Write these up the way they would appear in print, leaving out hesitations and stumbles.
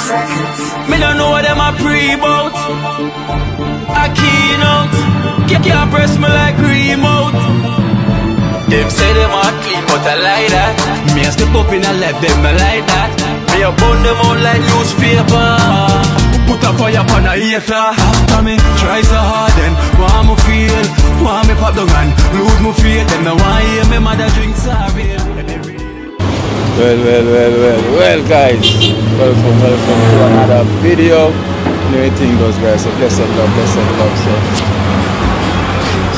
Me don't know what them a pre-bout. A keynote. Can't press me like remote. Them say them are clean, but I like that. Me a step up in a left, them I like that. Me a burn them out like newspaper. Put a fire upon a hater. After me try so hard, then want me feel, want me pop the gun, lose me faith. Them no want hear me mother drink sorry. Well guys, welcome to another video. Everything goes guys, so blessed love.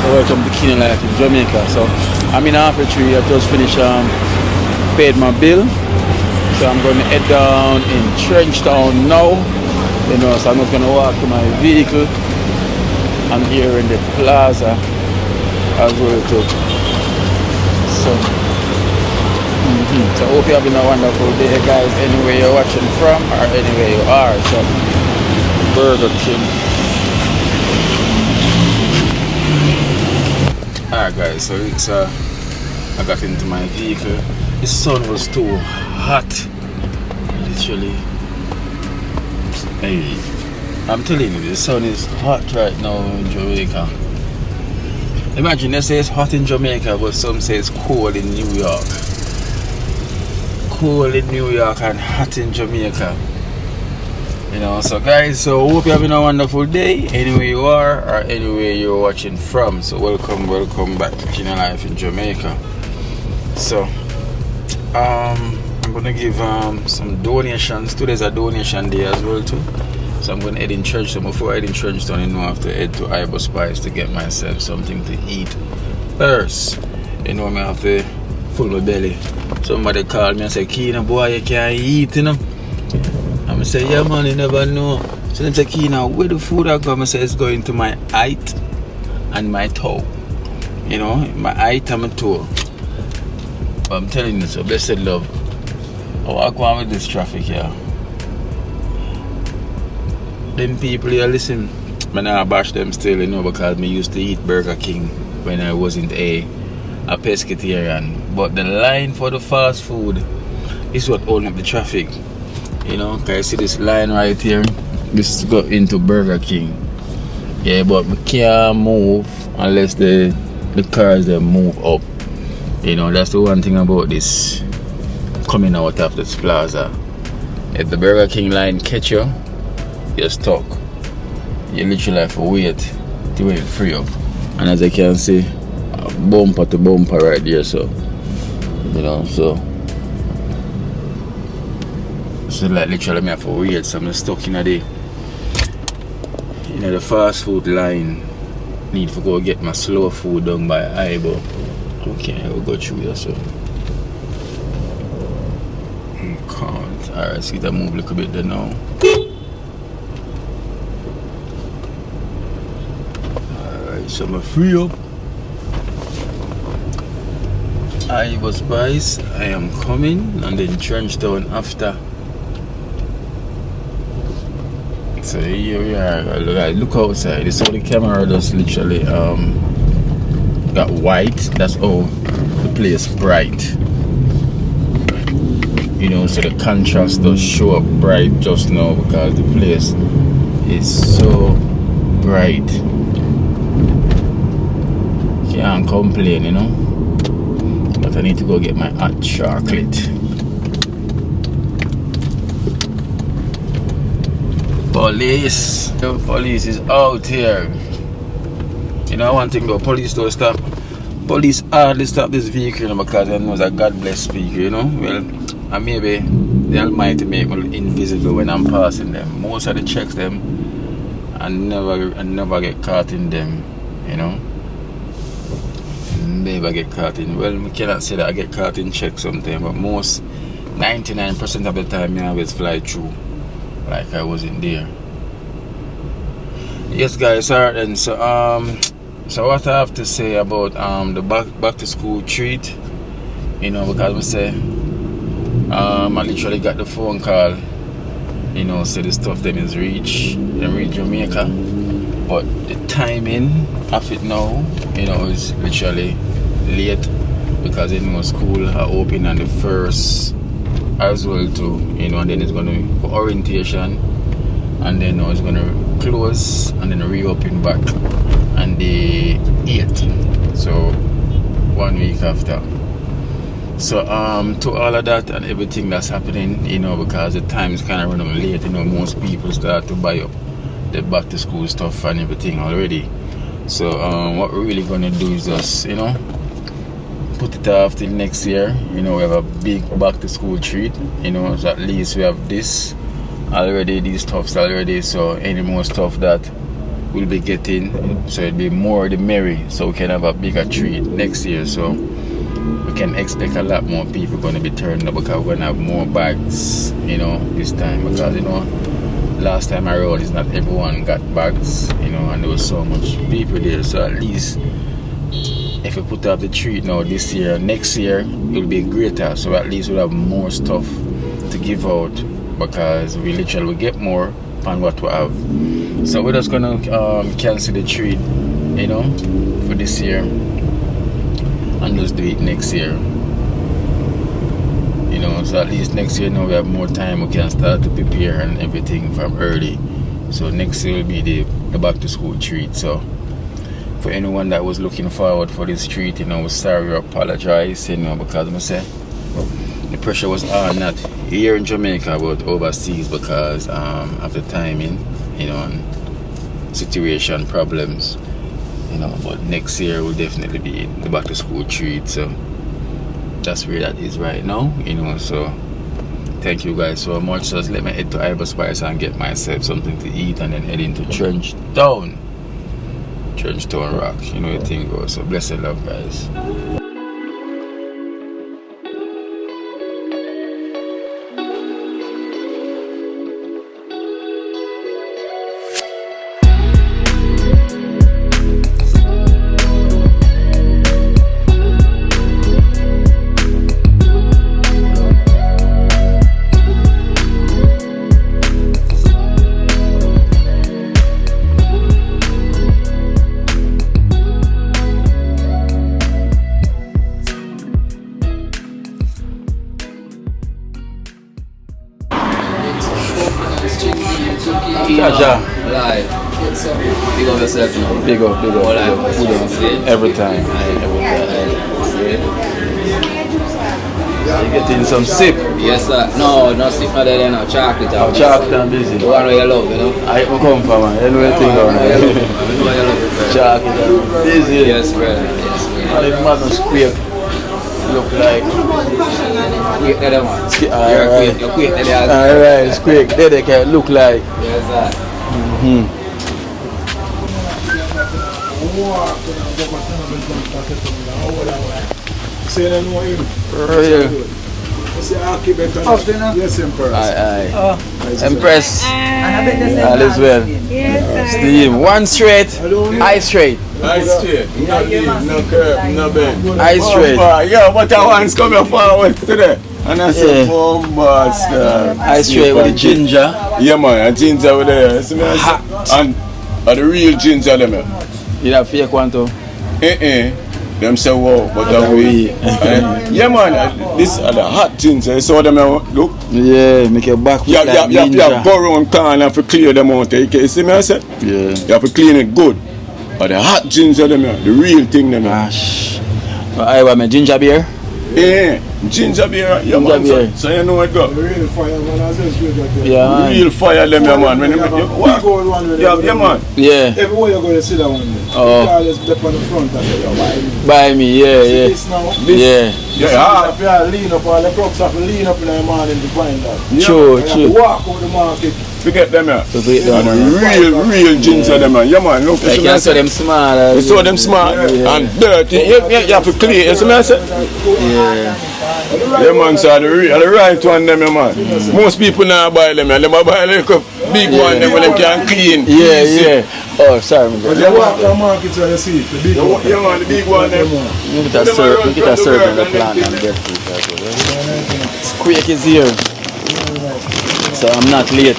So welcome to Keen Life in Jamaica. So I'm in half a tree. I just finished paid my bill. So I'm going to head down in Trenchtown now. You know, so I'm not going to walk to my vehicle. I'm here in the plaza as well too. So I hope you're having a wonderful day guys, anywhere you're watching from or anywhere you are. So Burger King. Alright guys, so it's I got into my vehicle. The sun was too hot, literally. Hey, I'm telling you, the sun is hot right now in Jamaica. Imagine they say it's hot in Jamaica, but some say it's cold in New York. Cold in New York and hot in Jamaica. You know, so guys, so hope you're having a wonderful day anywhere you are or anywhere you're watching from. So welcome back to Keen Life in Jamaica. So I'm gonna give some donations. Today's a donation day as well too. So I'm gonna head in Trenchtown. Before I head in Trenchtown, you know, I have to head to Ibra Spice to get myself something to eat first. You know, I have to full my belly. Somebody called me and said, Keen boy, you can't eat, you know. I say, yeah man, you never know. So they say, Keen, where the food I come? I say, it's going to my height and my toe. You know, my height and my toe. But I'm telling you, so blessed love. I walk on with this traffic here. Them people here, listen, I bash them still, you know, because me used to eat Burger King when I wasn't a pescatarian. But the line for the fast food is what holding up the traffic. You know, can you see this line right here? This is go into Burger King. Yeah, but we can't move unless the cars they move up. You know, that's the one thing about this coming out of this plaza. If the Burger King line catch you, you're stuck. You literally have to wait till it free up. And as you can see, bumper to bumper right there, so you know, so like literally me have to wait, so I'm stuck in the fast food line. Need to go get my slow food done by Ibra. Okay, I will go through here, so can't. Alright, see that move a little bit there now. Alright, so I'm free up. Ibra Spice, I am coming, and then Trenchtown after. So here we are. Look outside. This how the camera just literally got white. That's how the place bright. You know, so the contrast does show up bright just now because the place is so bright. Can't complain, you know. But I need to go get my hot chocolate. Police. The police is out here. You know one thing though, police don't stop. Police hardly stop this vehicle because they know that God bless speaker, you know. Well, and maybe the Almighty make me invisible when I'm passing them. Most of the checks them and never get caught in them, you know. Never get caught in. Well, we cannot say that I get caught in checks sometimes, but most 99% of the time I always fly through like I wasn't there. Yes guys, alright then, so what I have to say about the back to school treat, you know, because we say I literally got the phone call, you know, say the stuff them is reach Jamaica, but the timing of it now, you know, is literally late because you know school are open on the 1st as well too, you know, and then it's gonna be for orientation, and then it's gonna close and then reopen back on the 8th, so 1 week after. So to all of that and everything that's happening, you know, because the time is kind of running late, you know, most people start to buy up the back to school stuff and everything already. So what we're really gonna do is just, you know, put it off till next year. You know, we have a big back to school treat, you know, so at least we have this already, these stuffs already, so any more stuff that we'll be getting, so it'll be more the merry, so we can have a bigger treat next year. So we can expect a lot more people going to be turning up, because we're going to have more bags, you know, this time, because, you know, last time I rode is not everyone got bags, you know, and there was so much people there. So at least if we put up the treat now this year, next year it will be greater, so at least we'll have more stuff to give out, because we literally will get more than what we have. So we're just gonna cancel the treat, you know, for this year, and just do it next year, you know. So at least next year now we have more time, we can start to prepare and everything from early. So next year will be the back to school treat. So for anyone that was looking forward for this treat, you know, we're sorry, we apologize, you know, because I say the pressure was on, not here in Jamaica but overseas, because of the timing, you know, and situation problems, you know. But next year will definitely be the back to school treat, so that's where that is right now, you know. So thank you guys so much. Just let me head to Ibra Spice and get myself something to eat, and then head into Trenchtown Rock, you know, the thing goes. So blessed love, guys. Jaja. Live. Big up yourself, you know. Big up. Every time. You getting some sip? Yes, sir. No sip, no there, no chocolate. Chocolate and busy. The one where you love, you know. I come from, man. You know what thing on there. Chocolate and busy. Yes, brother. Yes, brother. And if man was quick, look like quick, there, man. You're quick, there. Alright, it's quick. There they can look like. Yes, sir. Yes, Empress. Aye. Empress. All is well. Yes, Steve, one straight, eye straight. Eye straight. No leave, no curve, no bend. Eye straight. Yeah, but I want to come forward today. And I said, eye straight with the ginger. Yeah, man, and ginger with the and the real ginger, them. You have fake one too? Them say, wow, but we. Yeah, man, this are the hot ginger. You saw them, look. Yeah, make your back look like ninja. You have to go around corner to clear them out. You see me, I said? Yeah. You have to clean it good. But the hot ginger, them, the real thing, them. Gosh. I want my ginger beer. Yeah, ginger beer, yeah, man. So you know it go. Real fire, man. Yeah, man. Real fire, them, yeah, man. When you make you walk, yeah, man. Yeah. Everywhere you go, you see that one. Oh. You always step on the front and say, buy me, yeah. This now. Yeah. Yeah. If you lean up, all the crooks have to lean up in the morning to find that. True. You walk over the market. Forget them, yeah. Forget them, real ginger, them, yeah, man. Look, like you saw them smart. You saw them smart and dirty. You have to clean. You see me, I said? Yeah. Yeah, man, so the right one, them, yeah, man. Most people now buy them, and they buy like a big one, them, when they can clean. Yeah. Oh, sorry, man. But you walk the market so you see it, the big one. Yeah, man, the big one, them. Look at that serve in the plant and get food. Squeak is here. So I'm not late.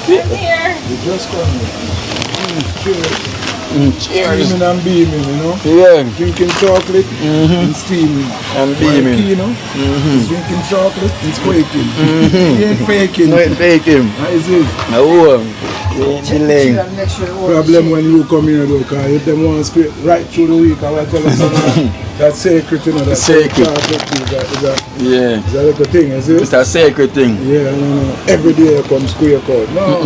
I'm here. You just come here. Cheers. Cheers. Steaming and beaming, you know. Yeah. Drinking chocolate and steaming. And beaming. You know. Drinking chocolate and squeaking. He ain't faking. No, it fake him. That is it. No. Chilling. Problem when you come here though, because if them want to scrape right through the week, I will tell them that's sacred, you know. That's sacred. Yeah. Is that like a thing, is it? It's a sacred thing. Yeah, no. Every day I come square code. No.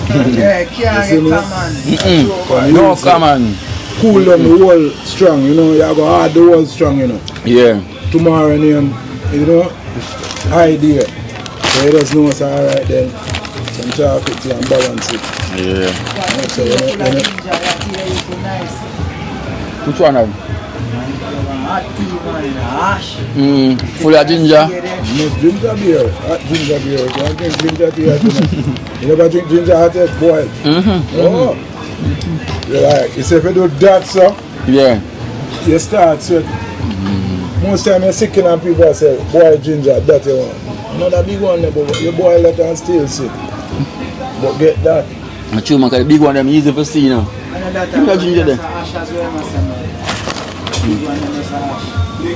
Yeah, can't get common. No, come on. Cool down the whole strong, you know. You have to hard the whole strong, you know. Yeah. Tomorrow, you know, idea. So you just know it's alright then. Some chocolate and balance it. Yeah. So, Which one of them? Hot tea, man, ash. Full of ginger. Most ginger beer, hot ginger beer. You can't drink ginger tea at night. You never drink ginger hot yet, boiled. Oh. You like, you say if you do that, so, Yeah. you start sweat. Most time you're sick and people say, boil ginger, that you want. Another big one, but you boil that and still sick. But get that. I chew man, 'cause the big one them easy for see now. Another Look at ginger there. ash as well, big one is ash.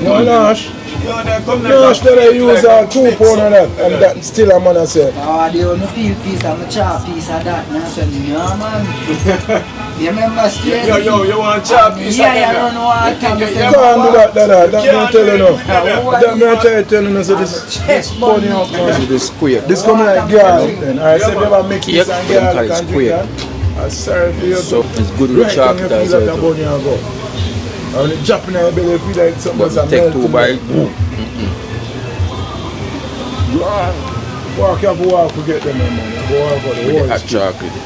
No, Nash. Nash that I use 2 pound of that, and that still a man I say. Oh, they only feel piece of a chop piece of that. And I said, no, man. You remember straight? you want chop piece Yeah, you don't know what I'm You can't do that, that me I tell you now. That me I try to tell you now, so this funny out man. This square. This coming like girl, then. I said, never make Yep, this and them girl call it can drink square. that. I'm sorry for you. So it's good with Right, chocolate when you as feel that well. bunny and go. And when it drop in your belly, you feel like something But was take 2 bites. Walk, you have to walk to get them, man. Go walk for the With the whole hot street. chocolate.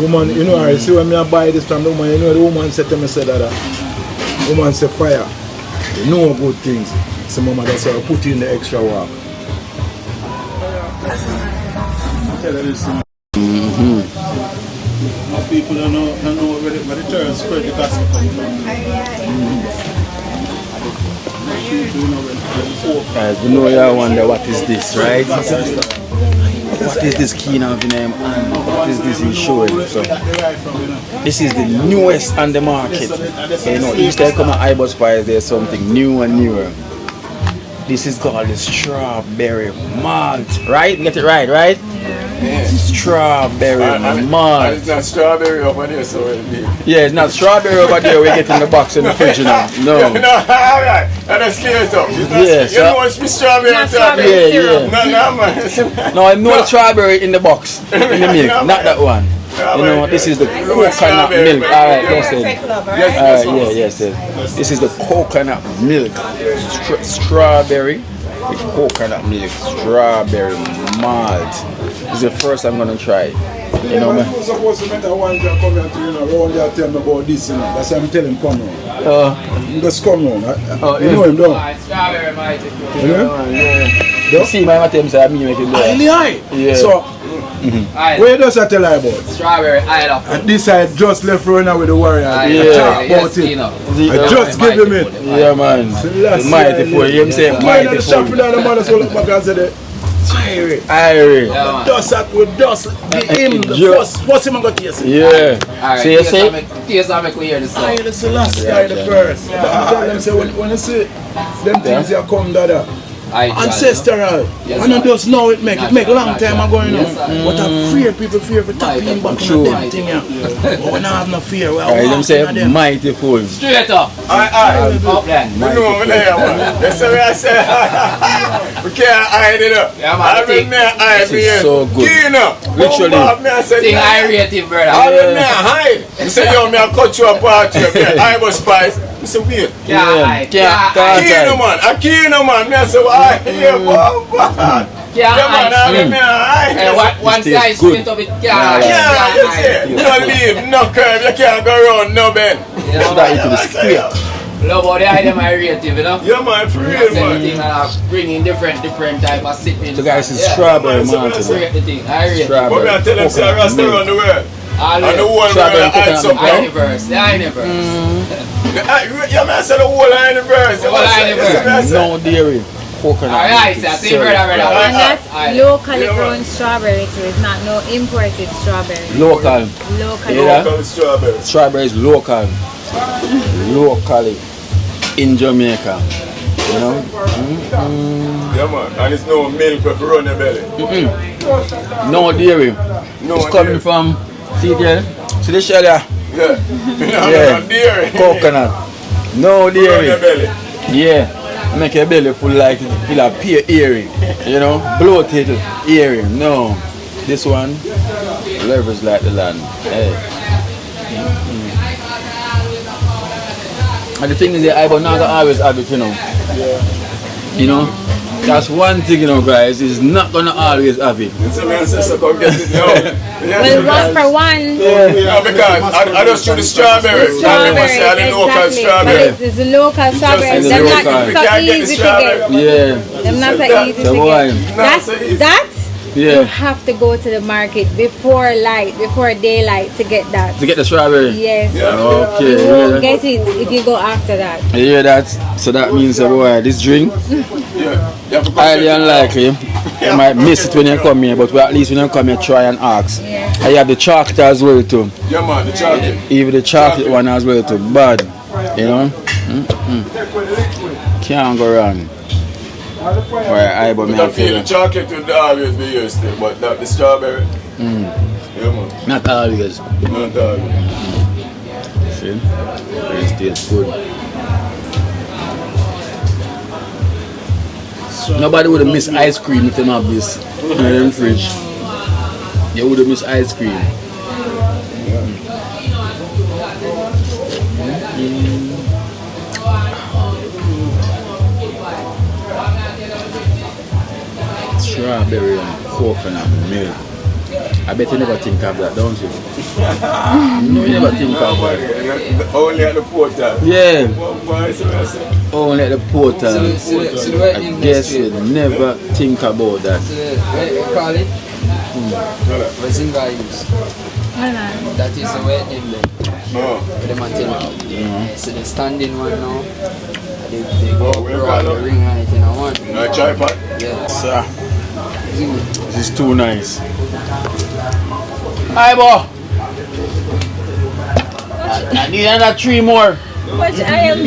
Woman, you know, I see when I buy this from the woman, you know, the woman said to me, said that woman said fire. You know good things. So mama, that's why I put in the extra work. Tell her this. Most people don't know where the church spread the gospel from. Guys, we know y'all wonder what is this, right? What is this key now, and what is this insurance? So, this is the newest on the market. You know, each time come an Ibra Spice, there's something new and newer. This is called the strawberry malt, right? Get it right, right? Yeah. Strawberry malt. It's not strawberry over there, so it'll be. Yeah, it's not strawberry over there. We get in the box in the fridge now. No. No, alright. That's clear stuff. Yeah, you know what's strawberry? Yeah. No, man. No, I know the strawberry in the box, in the milk, not that one. You know, this is the coconut milk. Alright, yes, Alright, yes. This is the coconut milk. Strawberry with coconut milk. Strawberry malt. This is the first I'm gonna try. You know, man. You're supposed to make that one guy come here to, you know, around there tell me about this, you know. That's why I'm telling him, come on. You just come on. You know him, don't Strawberry might be good. you? know? You see, my tell say I mean make it do. Yeah. So, where does that tell you about? Strawberry island. And this side just left running with the warrior. Yeah. About it. I just give him it. Yeah, man. The mighty fool. You say Going mighty to the shop fool. and the man so look back and say that. Irie. Dust that with dust. Him, the first him I got taste. Yeah. Alright, So you say? taste and make we hear the song. I the last guy the first. Tell them say when you see them things that come that ancestral. I know just know it make long time ago, you know. But I'm fear people fear for tapping back on them thing. But we don't have no fear. We are Them say mighty fool. Straight up. Aye. Up there. You know me there, man. That's the way I say. We can't hide it up. Yeah, man, I've been there, hide This me is here. so good. Keen up. Literally. Thing I rate it, brother. I've been there, hide. You say, yo, me I cut you apart here. I was spice. You say, wait. Yeah, Keen, man. I keen, man. Me I say, why? Yeah, man. Yeah, man, I've been there, hide. One side split up it. Yeah, you see. No leave, no curve. You can't go around, no bend. Should I eat to the square? Love how they hide them irritative, you know? Yeah, man, for real, Everything man. and bringing different type of sipping. So guys, it's strawberry mountain. Forget the thing. Irate. But me I tell them, say, I rasta around the world. And the whole world hide something. The universe. Yeah, man, I said the whole universe. Whole universe. No dairy. coconut. Alright, so see, brother. And that's locally grown strawberry too. It's not no imported strawberry. Local. Locally. Yeah. Local strawberry. Strawberry is local. Locally. In Jamaica. You know? Yeah, man. And it's no milk if you run your belly. No dairy. No It's coming dairy. from, see there? See the shell there? Yeah. Yeah. No dairy. Coconut. No Run your dairy. belly. Yeah. Make your belly full like feel a pear earring. You know? Bloated earring. No. This one, leverage like the land. Hey. And the thing is that I will not always have it, you know. Yeah. You know? That's one thing, you know, guys, is not gonna always have it. So my sister come get it now. Well, one for one. Yeah, because I just do the strawberry. And they must say the local strawberry. But it's a local strawberry. It's They're local. not We so can't get the easy to strawberry. get. Yeah. They're not so easy to So why? get. That you Yeah. have to go to the market before daylight to get that. To get the strawberry. Yes. Okay. You won't Yeah. get it if you go after that. You hear that? So that means that boy, this drink Yeah. You have to come highly get it now. unlikely. You might miss it when you come here, but at least when you come here, try and ask. Yeah. And you have the chocolate as well too. Yeah, man, the chocolate. Even the chocolate one as well too. Bad. You know? Can't go wrong. Right, but me I I feel feel the chocolate would always be yours still, but not the strawberry. Yeah, man. not always. Not always. See? It tastes good. Nobody would have missed ice cream if they not have this in the fridge. You would have missed ice cream. Strawberry and coconut milk. I bet you never think of that, don't you? No, you never think of that. Only at the portal. Yeah, Vice versa. only at the portal. So the right I name guess next you to it. never think about that. So what call it? What Zinga use? That is the white name then. No. For them until now. So the standing one now. They go up where around the colour? ring height in a one. No tripod. Yeah. Sir, Zinga. this is too nice. Ibra! I need another 3 more. But I am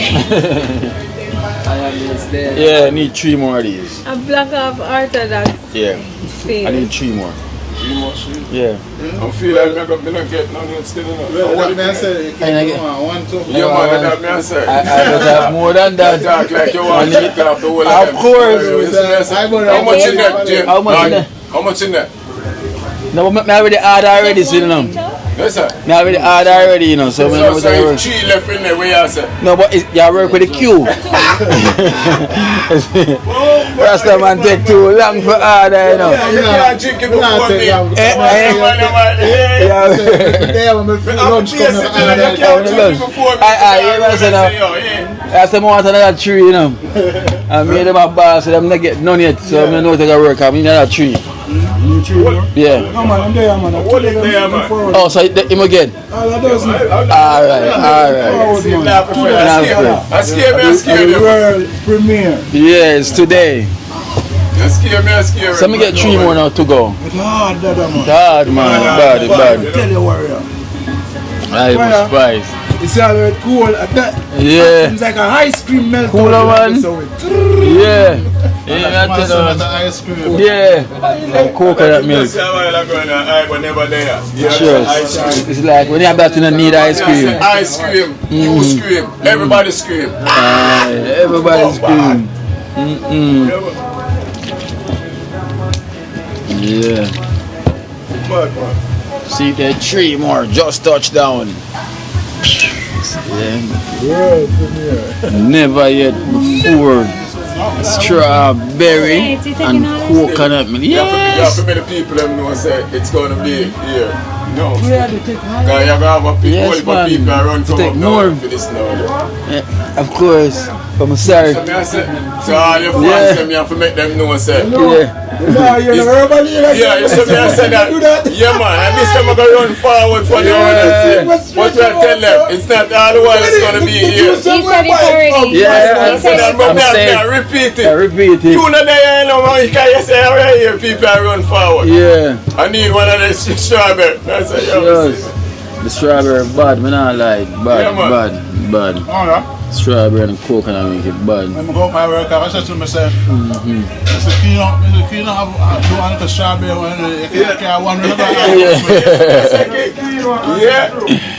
I am just there. Yeah, I need 3 more of these. a block of Orthodox Yeah, I faith. need 3 more. Yeah. I feel like I'm going to get none yet still enough. Well, that man said you And I can't get- go on 1, 2. Yeah, man, that man said. I don't have more than You that. talk like you want to take off the whole of Of them. course. How much in that, Jim? How much in that? How much in that? No, but I already order already, so you know. Yes, sir. I already order already, you know. So, So, so so if 3 left in there, where you say? no, but you work with the queue. Rasta man take too long for order, you know. You can't drink it before me. Yeah. Day when my lunch Yes, comes you out, can't drink it before me. I say no. That's the want another 3, you know. I made them a bar, so them not get none yet. So I know they can work. I mean another 3. Yeah. No man, I'm there man. What is there, man? Oh, so him again. All of those man. Alright. I scare me. The world premiere. Yes, today. I scare me. So me get 3 more now to go. It's hard, that man. Hard man, bad. Tell you warrior. I was surprised. It's already cool at that. Yeah. It's like a ice cream melt. Cooler man. So it. Yeah. Yeah, I tell you. ice cream. Yeah. Like coconut milk. But never there. Sure. It's like when you have that, you don't need ice cream. Ice cream. You scream. Everybody scream. Everybody scream. Yeah. See there 3 more just touched down. Yeah. World premiere. Never yet before. Strawberry and coconut milk. You have Yes. to make the people them know say it's going to be here. No. We had to take high. Because you have Yes, people man. around from Take up more. north for this now. Of course. I'm sorry. So all your fans me have to make them know, sir. Yeah. You're herbal here. Yeah, you said me I said that. Yeah, man. And this time I'm going to run forward for the audience. What you tell them? It's not all the while it's going to be here. He said it already. Yeah, He said it. I repeat it. I repeat it. You know there, no man. You can't say right here. People run forward. Yeah. I need one of the strawberry. That's a Yes. The strawberry bad, man. I like bad, bad. Alright. Strawberry and coconut make it bad. When I go to my work, I said to myself, Mr. Kino have do one for strawberry when you can't one another. Yeah.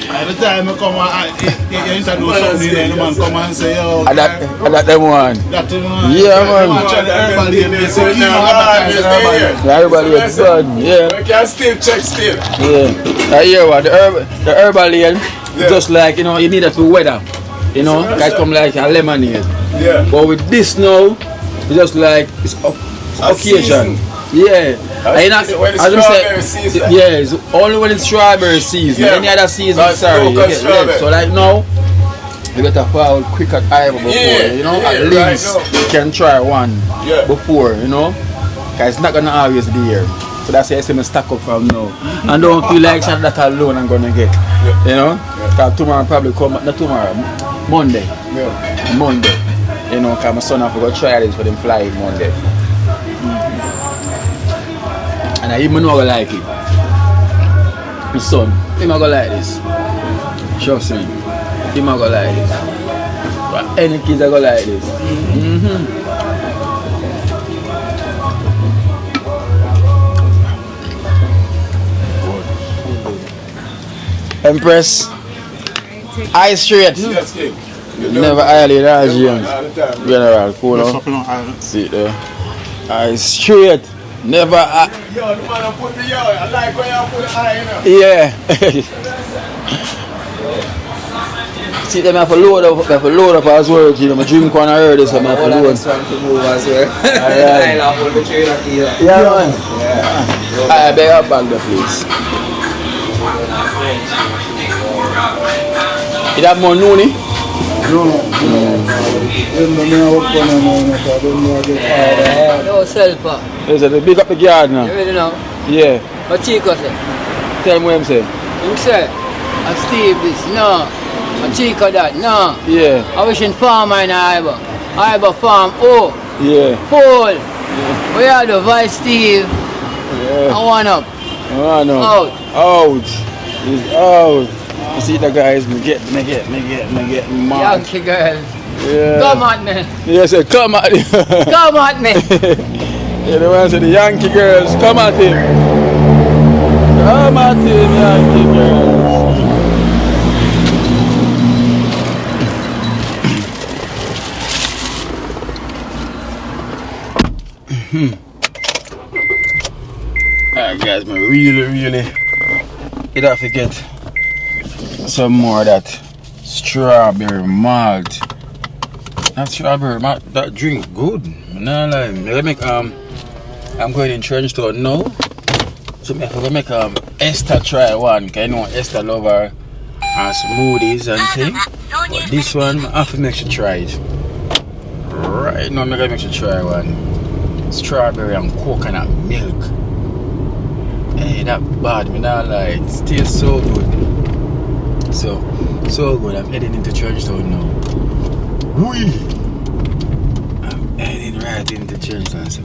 Every time I come you introduce something and the man come and say, yo, I got them one. that one. Yeah, man. Everybody is Everybody is bad. Yeah. We can still check still. Yeah. I hear what the herbal lane, just like, you know, you need it for weather. You know, it come like a lemonade. Yeah. But with this now, it's just like it's occasion. Season. Yeah. And When it's as I strawberry said, season. yeah, it's only when it's strawberry season. Yeah. Any other season, That's sorry, you coconut get strawberry. left. So like now, you better fall quick at Ibra before, you know, at right least now. you can try one before, you know, because it's not gonna always be here. So that's why I say me stack up from now. And don't feel like that alone I'm gonna get, you know. Because tomorrow probably come, not tomorrow, Monday. Yeah. Monday, you know, because my son have to go try this for them flying Monday. And I even know I like it. My son, him I go like this. Trust me, him I go like this. But any kids I go like this. Empress, eyes straight. Yes, King. Never eyelid, as young. All the time. General, cool on. See it there. Eyes straight. Never eye. Yo, the man put the I like when you put the eye in. Yeah. See them have to load up as well, you know. My drink one I heard this, so I have to load. Yeah, man. I beg up back the place. You have more noonie? No self. Is it big up the yard now? You really know? Yeah. What Chico say? Tell me what him say. Him say, I Steve this, no. I Chico that, no. Yeah. I wish in farmer in Ibra. Ibra farm, oh. Yeah. Full. Yeah. We are the Vice Steve. Yeah. I want up. Oh no. Out. Out. He's out. You see the guys, me get mad. Yankee girl. Yeah. Come at me. Yes, come at him. Come at me. Yeah, the ones with the Yankee girls, come at him. Come at him, Yankee girls. Alright guys, man, really you don't forget some more of that strawberry malt. That strawberry malt, that drink good. Nah, like, I'm going in Trenchtown now. So I'm going to make Esther try one, cause I know Esther love her smoothies and things. But this one I have to make sure try it. Right now I'm going to make sure try one. Strawberry and coconut milk. Hey, that bad, me not lie. It tastes so good. So good. I'm heading into Trenchtown now. Whee! I'm heading right into Trenchtown. So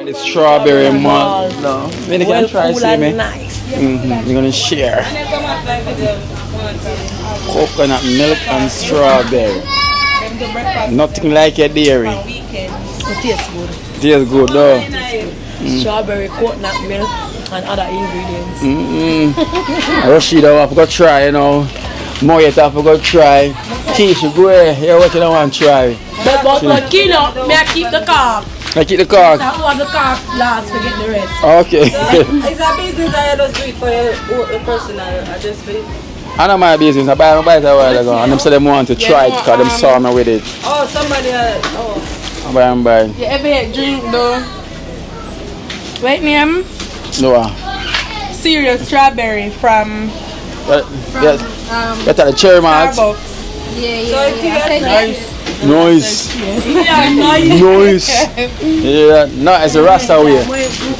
the strawberry malt. No. Then you can try see me. Nice. You're gonna share. Coconut milk and strawberry. Nothing like a dairy. It tastes good. Tastes good though. Strawberry, coconut milk and other ingredients. Rashida, I forgot to try, you know. Moyet, I forgot to try. Keisha, go ahead. Here, what you don't want to try? But Kino, may I keep the car? I keep the car. I want the car last, forget the rest. Okay. It's a business I just do it for your personal. I just do it. I know my business. I buy it a while ago. And them said they want to try it because them saw me with it. Oh, somebody oh. I buy. You ever had drink though? Wait, name? No. cereal strawberry from Yes. That's the cherry malt. Starbucks. Nice. Nice. Yeah, no, it's a Rasta way.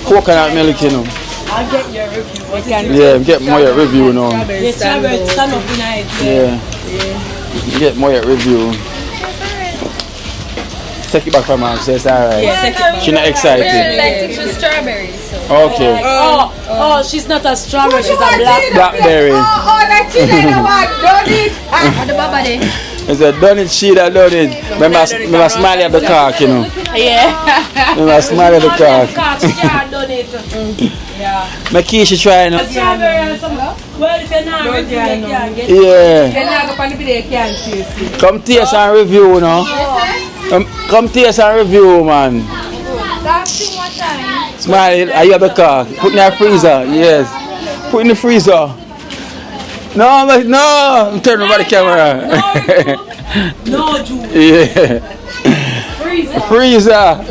Coconut milk, you know. I'll get your review. Yeah, get more review, you know. Yeah, strawberry stand up in it. Yeah. Get more review. Take it back from her, so it's alright. Yeah, take it back. She's not excited. Like she's strawberries. Okay. Oh, she's not a strawberry, she's a Blackberry. that she don't want done it. The baba there. It's a done it, she that done it. Remember smile at the cock, you know. Yeah. Remember smile at the cock. She can't done it. Yeah. My key, she trying. Well, if you're not review, you can't get it. Yeah. You're not going to be there, you can't taste it. Come taste and review, you know. Come taste and review, man. Smile, are you have the car? Put in the freezer, yes. Put in the freezer. No, no, turn over the camera. No juice. Yeah. Freezer.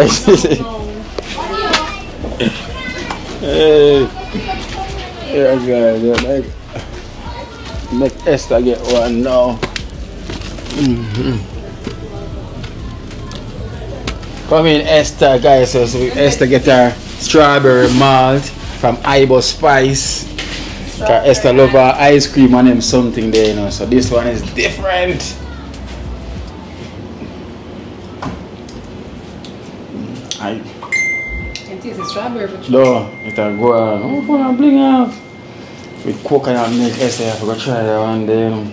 Hey. Yeah, guys, make Esther get one now. Come in, Esther, guys. So Esther get her strawberry malt from Ibra Spice. Cause Esther love her ice cream and them something there, you know. So this one is different. It is a strawberry for No, it'll go on. Oh, go on, bling out. With coconut milk, Esther, I forgot to try that one there, you know.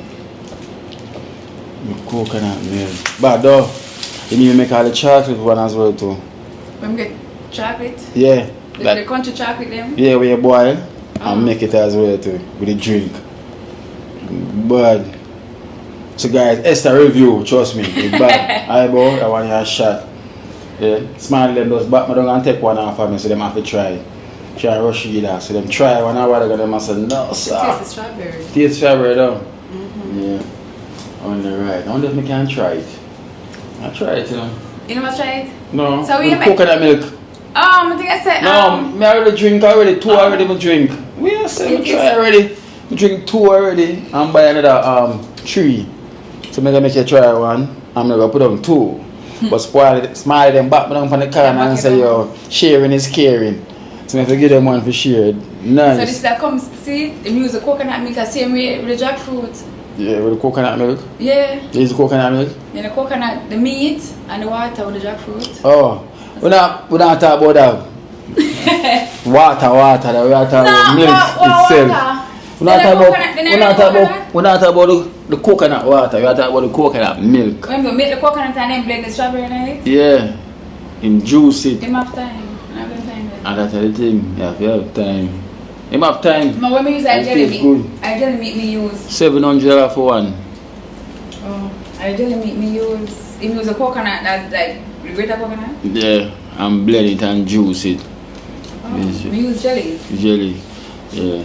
With coconut milk. But though, you need to make all the chocolate one as well too. When we get chocolate, Yeah. the country chocolate them. Yeah, we boil and make it as well too with the drink. But so guys, Esther review, trust me, it's bad. Eyeball, that one you shot. Yeah, smile them those back me down and take one off of me, so them have to try. Try rush it that. So them try one hour ago, them say no sir. Taste the strawberry. Taste strawberry though. Yeah. On the right. I wonder if I can try it. I try it, you know. You know what try it? No. So we with make- coconut milk. I think I said No, me already drink already. Two already me drink. We are saying we try already. We drink two already and buy another 3. So I'm gonna make you try one. I'm gonna put on 2. But smile them back down from the corner and say yo, sharing is caring. So I have to give them one for share. Nice. So this that comes, see, the use the coconut milk the same way with the jackfruit. Yeah, with the coconut milk. Yeah. Is the coconut milk? And the coconut, the meat and the water with the jackfruit. Oh, we not talk about that. water, we are talking about milk itself. We not talk about the coconut water. We are talking about the coconut milk. When we make the coconut and then blend the strawberry in it, Yeah, in juice it. him have time. I have time. And that's the thing. Yeah, you have time. Him have time. But when we use It jelly tastes meat, good. jelly meat me use. $700 for one. Oh, jelly meat me use. Him use a coconut that's like the greater coconut. Yeah, and blend it and juice it. Oh, we use jelly. Jelly. Yeah.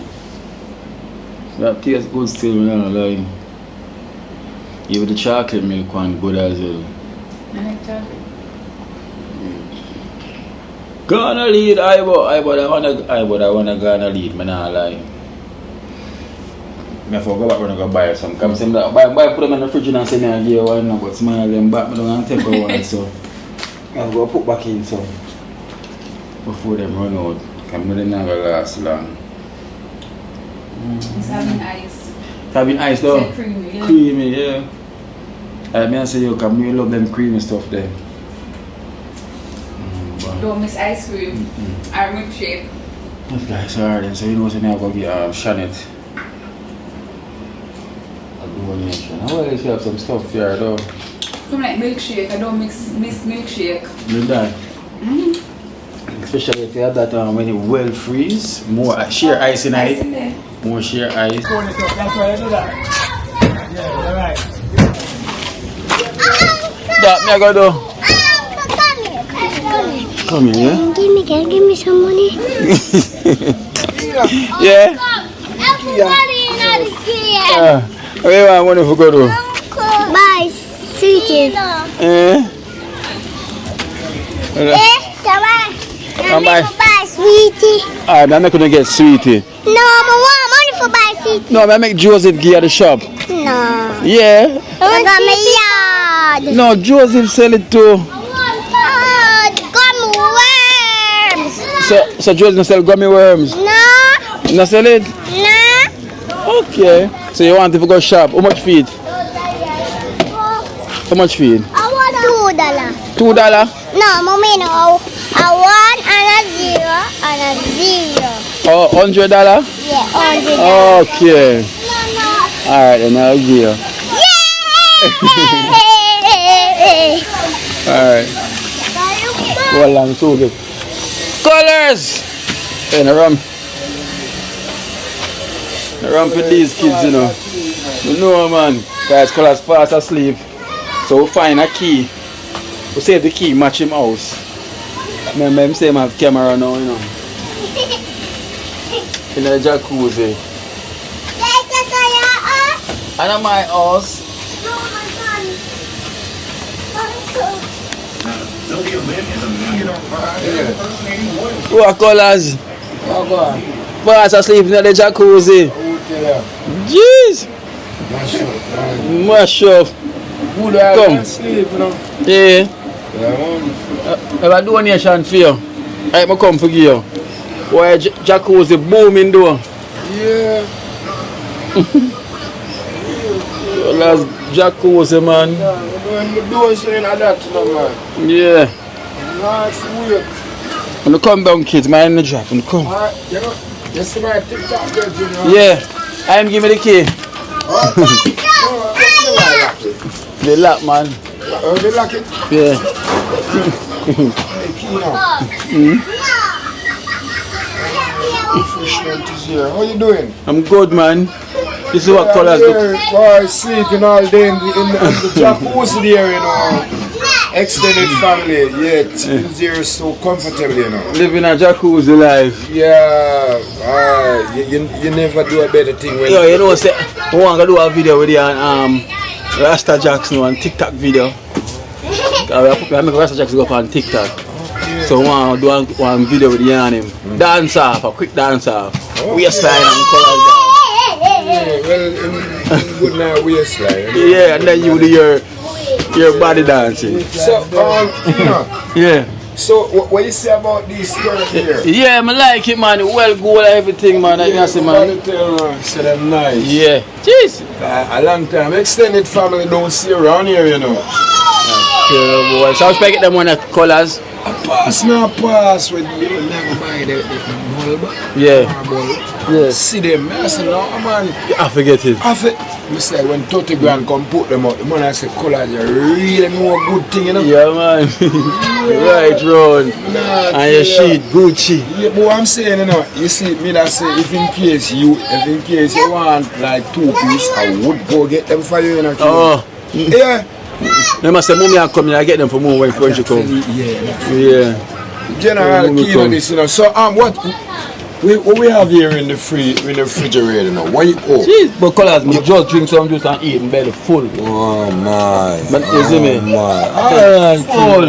That tastes good still, man. Like, even the chocolate milk one good as well. I like chocolate. Gonna lead, I wanna gonna lead, man. I lie. I forgot back when I go buy some. Come say that buy put them in the fridge and say me I give you one now, but smile them back me down and take one so. I go put back in some before them run out. Come they never last long. It's having ice. Having ice though? It's like creamy, yeah. Creamy, yeah. I mean I say you come, you love them creamy stuff there. Don't miss ice cream or milkshake. That's guys alright, so you know what I go get Shannet. I always have some stuff here though. Come like milkshake, I don't miss milkshake. You that? Especially if you have that when it well freeze, more sheer ice in Ice in it. there. More sheer ice. That's why I do that. Yeah, alright. That me I go do. Come here, yeah? Can you give me some money? Yeah? Where you want money for go to? Buy chicken. Eh? Come on. Buy. Buy sweetie. Alright, I'm not gonna get sweetie. No, I want money for buy sweetie. No, I make Joseph give at the shop. No. Yeah. I got my yard. No, Joseph sell it too. Gummy worms. So Joseph no sell gummy worms? No. No sell it? No. Okay. So you want to go shop? How much feed? How much feed? I want $2. $2? No, mommy, no. A 1 and a 0 and a 0. Oh, $100? Yeah, $100. Okay. Alright, then I'll give you. Yay! Alright. Well, I'm so good. Colors! And a ramp with these kids, you know. You know, man. Guys, Colors fast asleep. So we find a key. We save the key, match him house. Remember him say him have camera now, you know. In the jacuzzi. And at my house. What Colors? Fast asleep in the jacuzzi. Jeez. Mash up. Come. Yeah. I have a donation for you. I come for you. Why jacuzzi booming door? Yeah. Last jacuzzi, man. Yeah. When you come down, kids, my in the drop. When you come. Yeah. I'm giving me the key. The lock, man. Oh, they lock it? Yeah. How you doing? I'm good, man. This is what Colors look. Boy, sleeping all day in the jacuzzi there, you know. Extended family, yet it's here so comfortable, you know. Living a jacuzzi life. Yeah, you never do a better thing when you know, say, I want to do a video with you on Rasta Jackson on TikTok video. I make Rasta Jackson go up on TikTok. Okay. So I want to do one video with you on him. Dance off, a quick dance off. Waistline and Colors down. Yeah, well, good now waistline. Yeah, and then you do your body dancing. So, you know. Yeah. So, what you say about this skirt here? Yeah, I like it, man. Well, good, everything, man. I say, man. Say them nice. Yeah. Jeez. A long time. Extended family don't see around here, you know. Okay, boy. So I expect them on the Colors. Pass with you. Never buy the bulb. Yeah. Yeah. See them. I say, no, man. I forget it. I say, when 30 grand come put them out, the man I say, Colors, you really know a good thing, you know? Yeah, man. Right, Ron. And your sheet, Gucci. Yeah, but what I'm saying, you know, you see, me that say, if in case you want like 2 pieces, I would go get them for you, you know? Oh. Yeah. They must say, Mommy, I come here, I get them for more when French come. Yeah. General key on this, you know. So, what we have here in the refrigerator now? What you Jeez, but Colors, me just drink some juice and eat and belly full. Oh my. But you see me? Alright, full.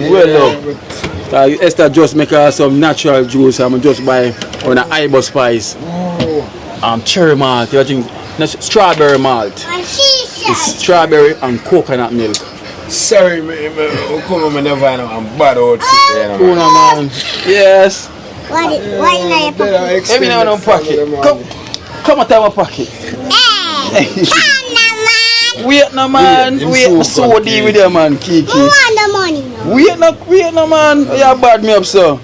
Well, Esther just make her some natural juice. I'm just buy on an Ibra spice. Cherry malt. You drink strawberry malt. It's strawberry and coconut milk. Sorry, come on, never know I'm bad out there. Man. Yes. What in your pocket? Let me know in pocket. Come out of my pocket. Wait no man. Wait so deal with you, man, Kiki. Who want the money now? Wait no man. You bad me up, so.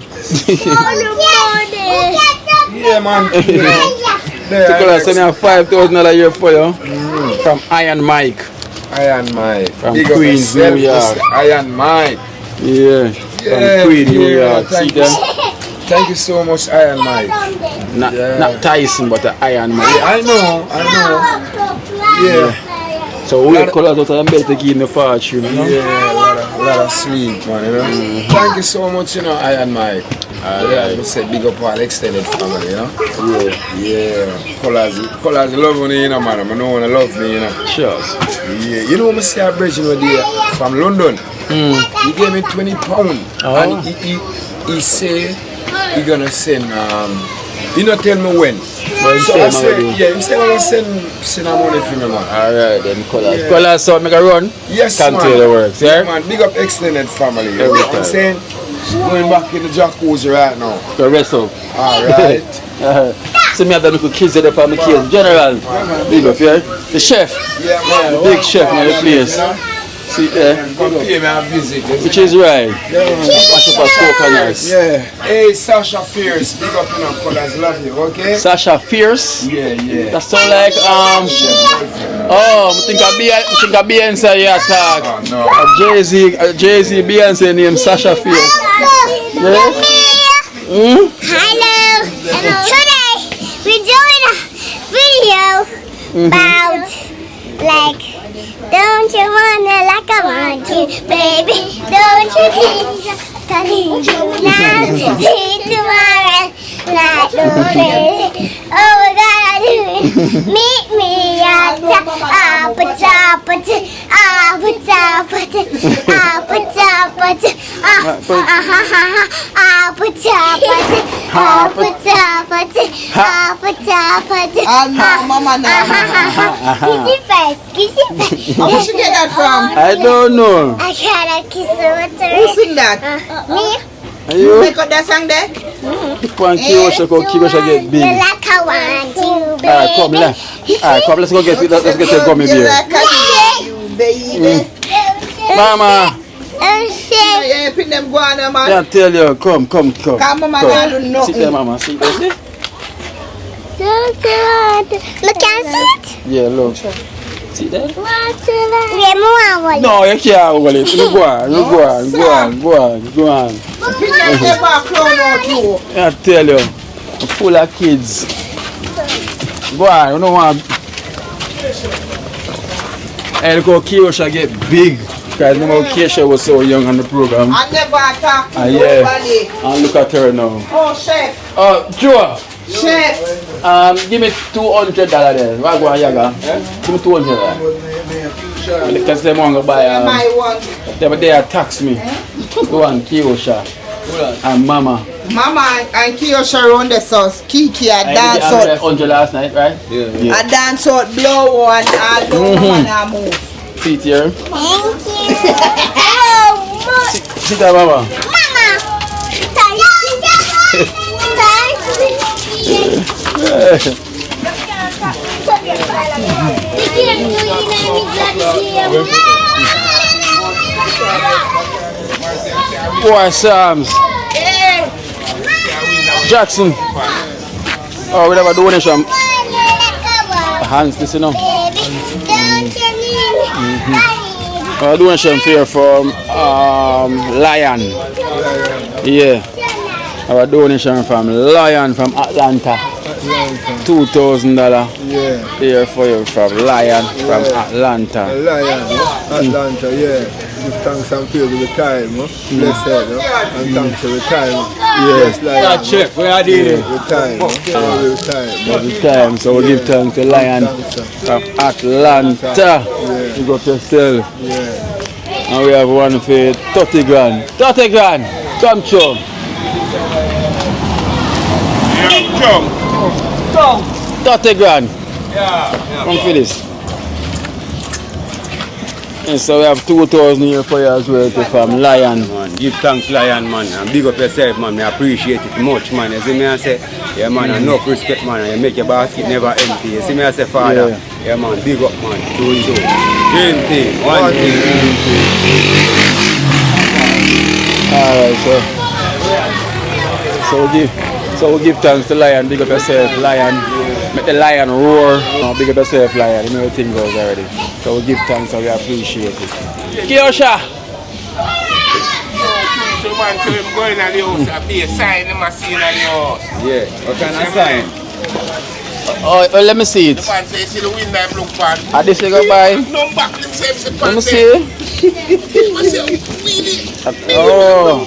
Yeah, man. Nicola send you $5,000 a year for you. From Iron Mike. From Queens, New York. Iron Mike. Yeah. From Queens, New York. Thank you so much, Iron Mike. Not Tyson, but Iron Mike. Yeah, I know. Yeah. So we Colors out of belt to give the fortune, you know? Yeah, a lot of sweet, man, you know? Thank you so much, you know, Iron Mike. I say big up all extended family, you know? Yeah. Colors love me, you know, man. I know when I love me, you know? Sure. Yeah. You know, I see a bridge from London. He gave me £20. And he say he gonna send he not tell me when. But So I say, yeah, he said gonna send a money for me, man. Alright then, Colors. Yeah. Colors, so make a run. Yes, Come man. to the works, yeah? Man, big up extended family. You know Every what I'm time. saying? Going back in the jacuzzi right now. The rest of. Alright. So me have them little kids there for my kids. General, big up, yeah? The chef. Yeah, man. The big chef in the place. See there? Come pay me a visit. Which is right. Mash up a coconuts. Yeah. Hey, Sasha Fierce, big up in our Colors, love you, okay? Sasha Fierce. Yeah. That sound like I think I Beyonce you talk. No. Jay-Z Beyonce named Sasha Fierce. Yeah? Hello. Today we're doing a video about don't you wanna like I want you, baby? Don't you please? I need you now. See tomorrow night, no baby. Oh, we gotta do it. Meet me at the Mama now. Kiss it first. Where should you get that from? I don't know. I try to kiss her with her. Who sing that? Me? Are you? Make up that song there? One Kiosha get big. You like I want you, baby. Alright, come, let's go get it. Let's get a gummy You beer. like I want you, baby. Mama, Yeah, pin them guana, man. I tell you, come. Come, mama, I don't know. Sit there, Mama. Sit there. See? Look, can see it? Yeah, look. See there? No, No, you can't hold it. You go on. Pin them ever clown out you. I tell you, I'm full of kids. Go on, you don't want. And look how Kiosha get big. Because remember Kiosha was so young on the program. I never talk to Yeah. nobody. And look at her now. Oh, chef. Joe. Chef. Give me $200 there. Why go on, Yaga? Give me $200. Because they want to buy My one. they tax me. Go on, Kiosha. And Mama. Mama and Kiosha run the sauce. Kiki a I dance did out. 100 last night, right? Yeah. A dance out, blow one, and mama now move. Sit here. Thank you. Sit down, Mama. Boy, Sam's. Jackson. Oh, we have a donation. Hands, this, you know. A donation here from Lion. Yeah. Our donation from Lion from Atlanta. $2,000. Yeah. Here for you from Lion from Atlanta. Lion, Atlanta, yeah. Give thanks and praise to the time, blessed, and thanks for the time. Yes, Lion. Check, where are they? The time, Every time, so we give thanks to Lion from Atlanta. You got yourself. Yeah. And we have one for 30 grand. 30 grand! Come chum! Come. 30 grand! Come for this. And so we have 2,000 here for you as well from Lion. Man, give thanks Lion, man, and big up yourself, man. I appreciate it much, man. You see me, I say, yeah, man, enough respect, man. You make your basket never empty. You see me, I say, Father, yeah, man, big up, man. Two. Same thing, one thing. Alright, so we give thanks to Lion, big up yourself, Lion. Make the Lion roar. Big up yourself, Lion. You know the thing goes already. So we give thanks and we appreciate it. Kiosha! So man, so him going at the house, I be a sign him a see in the house. Yeah, what kind of sign? Oh, let me see it. The man say, see the window him look bad. This you go by? No back him say, Let me see. Oh.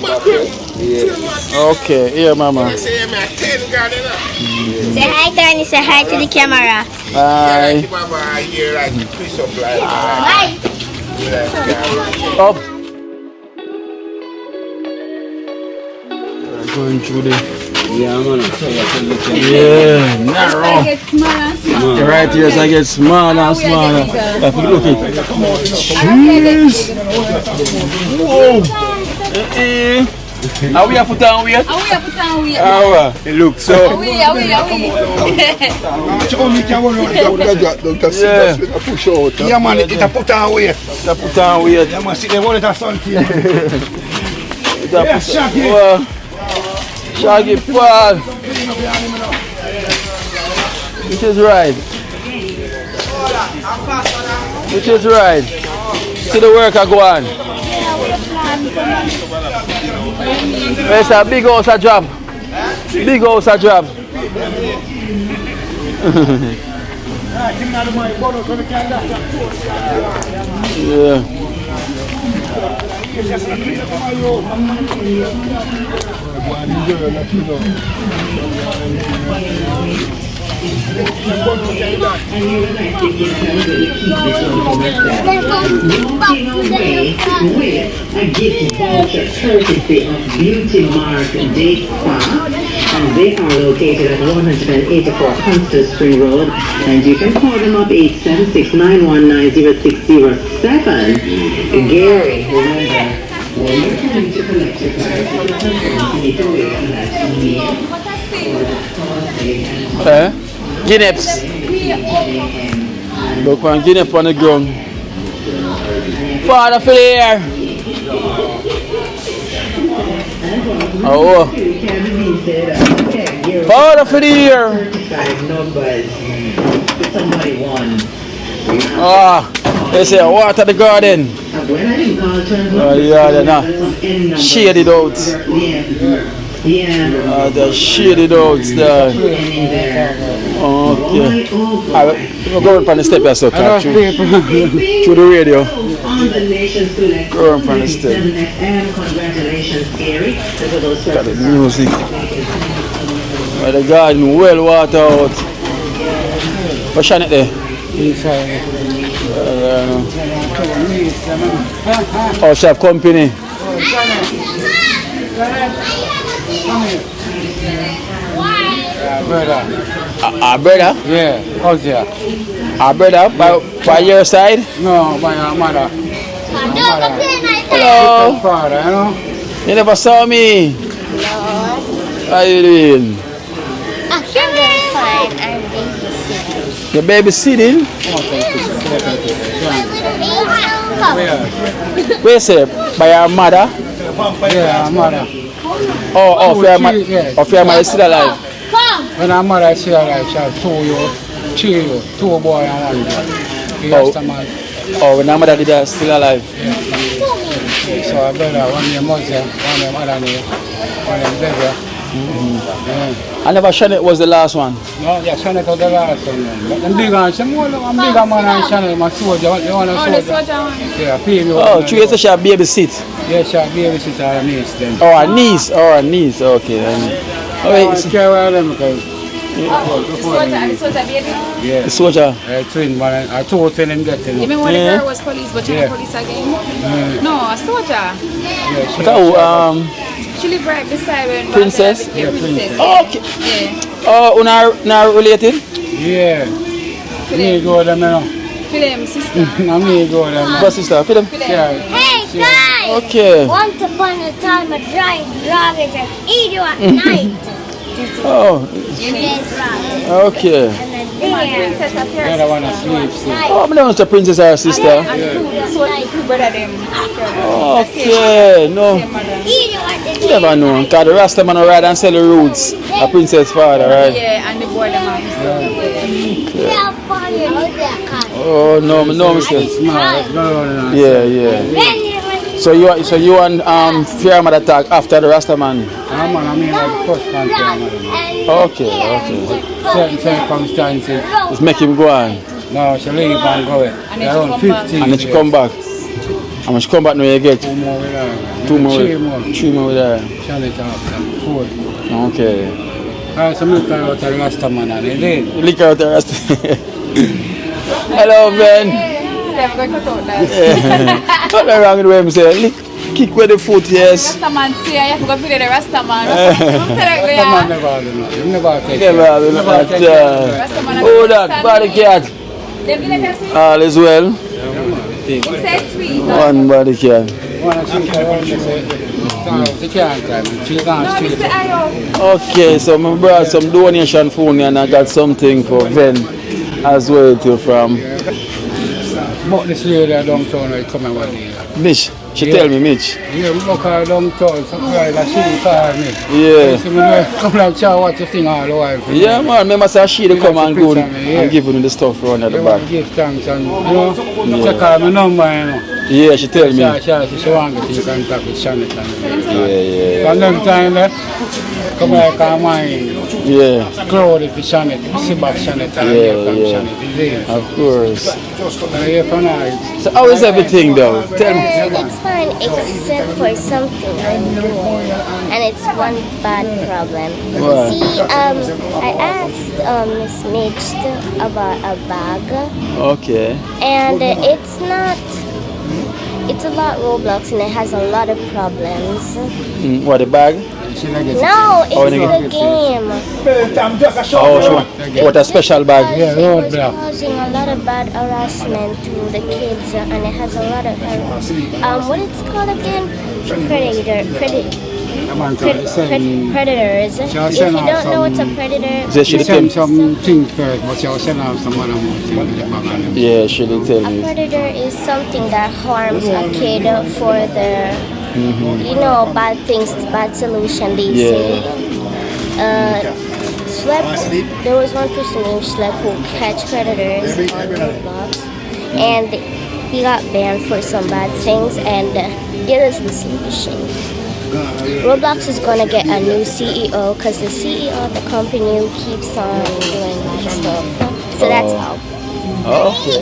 Okay, here, Mama. Say me a 10 grand, you know. Say hi, Tony. Say hi to the camera. Bye. Mama here like twist up like Up. going through the... Yeah, man. Yeah, narrow. It gets smaller and smaller. Right here, so I get smaller and smaller. If you look at it. Jeez. Whoa. Are we put down weight? It looks so. Yeah. Yeah, man, it's a put on weight. It's a put on weight. Yeah, man, see, they want it as something. Yeah, Shaggy Paul. Which is right. Which is right. See the work I go on. It's a big house a job. Big house a job. Yeah. A gift voucher courtesy of Beauty Mark Day Spa, and they are located at 184 Hunter Spring Road, and you can call them up 876-919-0607. Gary, remember, when you're coming to collect your card, you need to wait for that email. Guineps. Look on Guinep on the ground. Father for the air. Oh. Father for the air. Ah, they say water the garden. Oh yeah, they're not shaded out. They're shaded out there. Okay. We're going on the step here, so talk through the radio. Go on the step. Got the music. The garden well water out. What's on it there? Inside. Oh, she have company. Brother. Our brother? Yeah, how's here? Our brother by your side? No, by our mother. Hello. Father, you know? You never saw me. Hello. How you doing? I'm doing fine. I'm babysitting. You're babysitting? Where say? By our mother? Yeah, our mother. Oh, for your mother is still alive? When our mother is still alive, she has 2 boys and 1 girl. Oh, when our mother is still alive? Yeah. So our brother, one name Mother, one name other name, one name Deborah. I never Shannon was the last one. No, yeah, Shannon was the last one. But I'm bigger man than Shannon, my soldier. You want a soldier? Yeah, female. Oh, she used to she babysit? Yeah, she babysit her niece then. Oh, her niece. Oh, her niece. Okay. Care of them because... Yeah. The soldier? Twin, but I told them get him. You remember when the girl was police, but you're police again? No, a soldier. Yeah, she lived right beside when Princess? Yeah, Princess. Oh, okay. Yeah. Oh, not related? Yeah. Me go them now. Film, sister. No, me go them. But sister, film? Yeah. Hey guys! Okay. Once upon a time I drank rabbit and eat you at night. Oh. Okay. And then The other one asleep. Oh, I'm not a princess or sister. And two brother them. Okay, no. You never know. Because the Rasta man ride and sell the roots. A princess father, right? Yeah, and the boy them are Oh, no, mister. Yeah. So you and Fear Mother talk after the Rasta man? I mean like first man. Okay. Certain circumstances. Just make him go on. No, she leave and go away. Around 15. And then she come back. And when she come back, now you get 2 more with her. 2 more. 3 more. With her. Charlotte after 4. Okay. Some liquor out of the Rasta man and they did. Liquor out the Rasta. Hello, Ben. What's wrong with him? Say, kick with the foot, yes. Rastaman say you have to go play the Rastaman. Rastaman never do nothing. Never take care. Never do nothing. Oh, that body cat. All is well. One body cat. Okay, so I brought some donation for me and I got something for Ven as well too from. But this lady downtown will come and what Mitch, she tell me Mitch. Yeah, we look her downtown, so she call me. Yeah. So come and tell what you think all the while. Yeah man, remember say she to come and go and give you the stuff around at the back. Give thanks and you know, check out my number, you know. Yeah, she tell me. She want to get in contact with Shannon. Yeah. And them time there, come here, come mine. Yeah. Crowd with Shannon, see back Shannon. Yeah. Of course. So how is everything though? Tell me. It's fine except for something I'm doing, and it's one bad problem. What? See, I asked Miss Mitch about a bag. Okay. And it's about Roblox and it has a lot of problems. What, a bag? No, it's the game. Oh, what a special bag. Yeah, it's causing a lot of bad harassment to the kids and it has a lot of what it's called again? Predators. If you don't know what's a predator, she sent some things first, but she will send out some other things. Yeah, she didn't tell me. A predator is something that harms a kid for their, you know, bad things, bad solution they say. Schlep, there was one person named Schlep who catch predators on Roblox, and he got banned for some bad things, and here's the solution. Roblox is going to get a new CEO because the CEO of the company keeps on doing bad stuff. So that's how. Okay.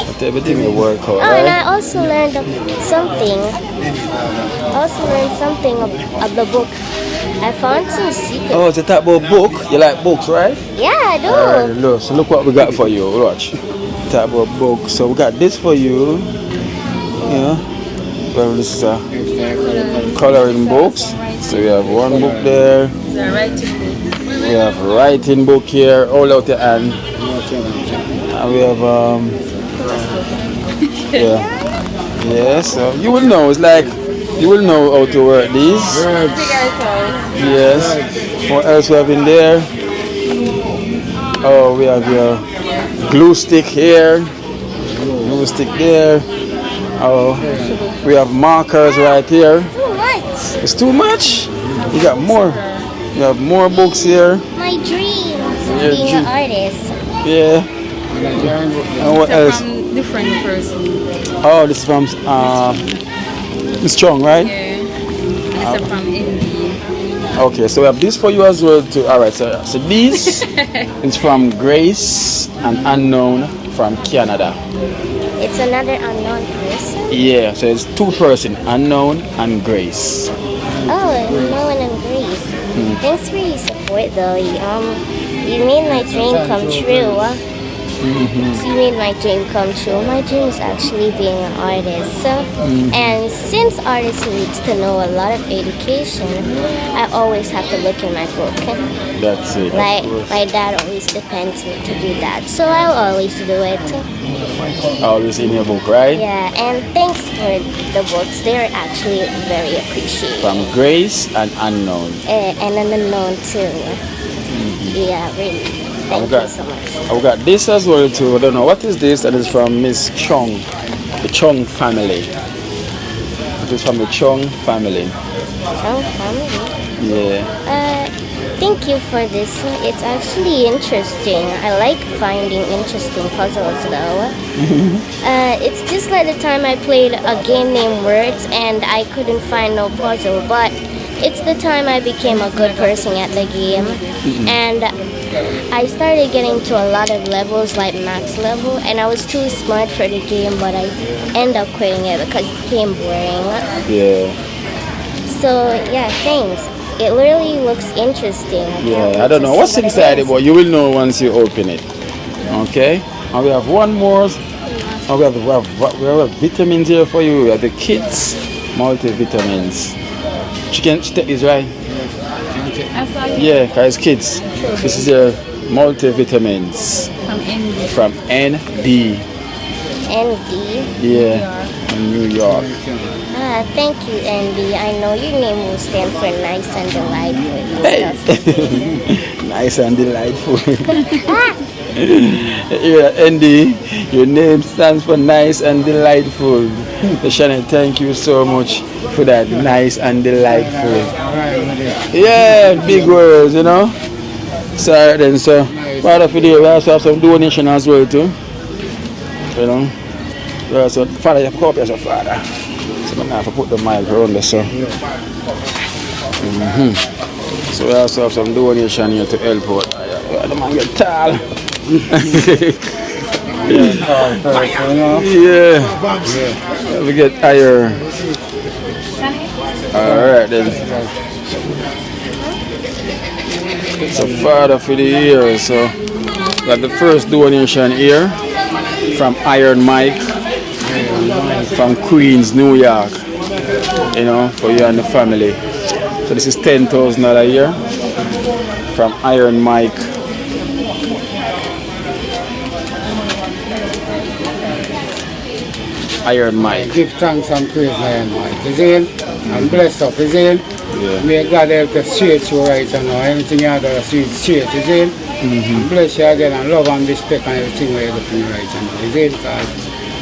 But everything will work out, right? And I also learned something. Of the book. I found some secrets. Oh, it's a type of book. You like books, right? Yeah, I do. Look, so look what we got for you. Watch. Type of book. So we got this for you. Yeah. Well, this is a coloring books. So we have one book there. We have writing book here, all out the hand. And we have yeah. So you will know. It's like you will know how to work these. Yes. What else we have in there? Oh, we have your glue stick here. Glue stick there. Oh, we have markers right here. It's too much. You got more. You have more books here. My dreams being an artist. Yeah. And what else? From different person. Oh, this is from Miss Chong, right? Yeah. This is from India. Okay, so we have this for you as well too. Alright, so this is from Grace, an unknown from Canada. It's another unknown person? Yeah, so it's two person, unknown and Grace. Oh, unknown and Grace. Thanks for your support though. You made my dream come true. You made my dream come true. My dream is actually being an artist. And since artists needs to know a lot of education, I always have to look in my book. That's it. Like my dad always depends me to do that, so I'll always do it. Always in your book, right? Yeah, and thanks for the books. They're actually very appreciated. From Grace and Unknown. And an unknown too. Yeah, really. Thank you so much. I got this as well too. I don't know what is this. That is from Miss Chong, the Chong family. It is from the Chong family. Chong family? Yeah. Thank you for this. It's actually interesting. I like finding interesting puzzles though. It's just like the time I played a game named Words and I couldn't find no puzzle, but it's the time I became a good person at the game. And I started getting to a lot of levels, like max level, and I was too smart for the game, but I ended up quitting it because it became boring. Yeah. So yeah, thanks. It really looks interesting. Yeah, I don't know what's inside it, but you will know once you open it. Okay? And we have one more. And we have vitamins here for you. We have the kids multivitamins. Chicken, is right? Yeah, guys, kids. This is your multivitamins from ND. ND? Yeah, in New York. Thank you, ND. I know your name will stand for nice and delightful. Hey. Nice and delightful. Yeah, ND, your name stands for nice and delightful. Shannon, thank you so much for that, nice and delightful. Yeah, big words, you know. So then, so part of the day we also have some donation as well too. You know. We also, father, you have copy as a father. So I'm going to put the mic around there, so. So we also have some donation here to help out. The man get tall. Yeah. We get higher. Alright then. It's a father for the year, so got the first donation here from Iron Mike from Queens, New York. You know, for you and the family. So this is $10,000 a year from Iron Mike. Iron Mike. Give thanks and praise Iron Mike. Is in and bless up, is in. Yeah. May God help the straight you right and now. Anything you do straight, is in. And bless you again and love and respect and everything where you're looking right and now. Is in, because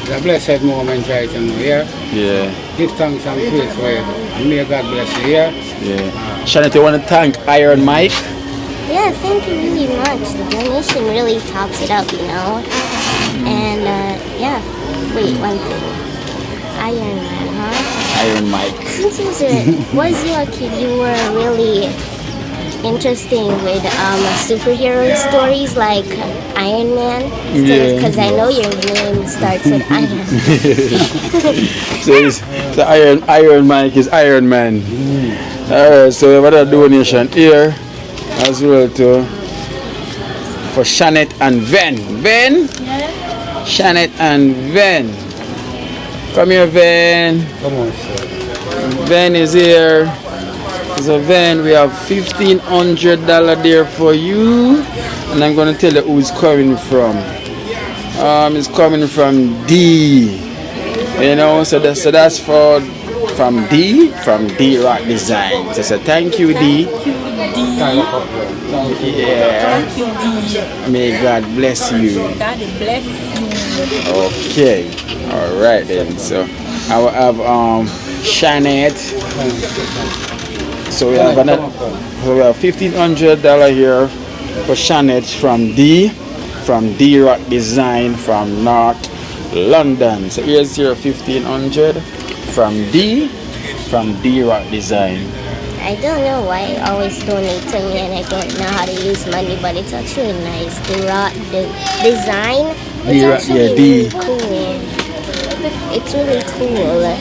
it's a blessed moment right and now, yeah? Yeah. Give thanks and praise for you. And may God bless you, yeah? Yeah. Shannon, you want to thank Iron Mike? Yeah, thank you really much. The donation really tops it up, you know. And yeah, wait, one thing. Iron Man, huh? Iron Mike. Since you was you a kid, you were really interested with superhero stories like Iron Man. Because I know your name starts with Iron. So Iron Mike is Iron Man. Alright, so we have another donation here as well too for Shanette and Ven. Ven? Yeah. Shanette and Ven. Come here, Ven. Come on, sir. Ven is here. So Ven, we have $1,500 there for you. And I'm going to tell you who it's coming from. It's coming from D. You know, so that's from D Rock Design. So thank you, D. Yeah. Thank you, D. May God bless you. God bless you. Okay. Alright then. So I will have Shanette. So we have $1,500 here for Shanette from D Rock Design from North London. So here's your $1,500 from D Rock Design. I don't know why you always donate to me and I don't know how to use money, but it's actually nice. The design, it's actually really cool. It's really cool.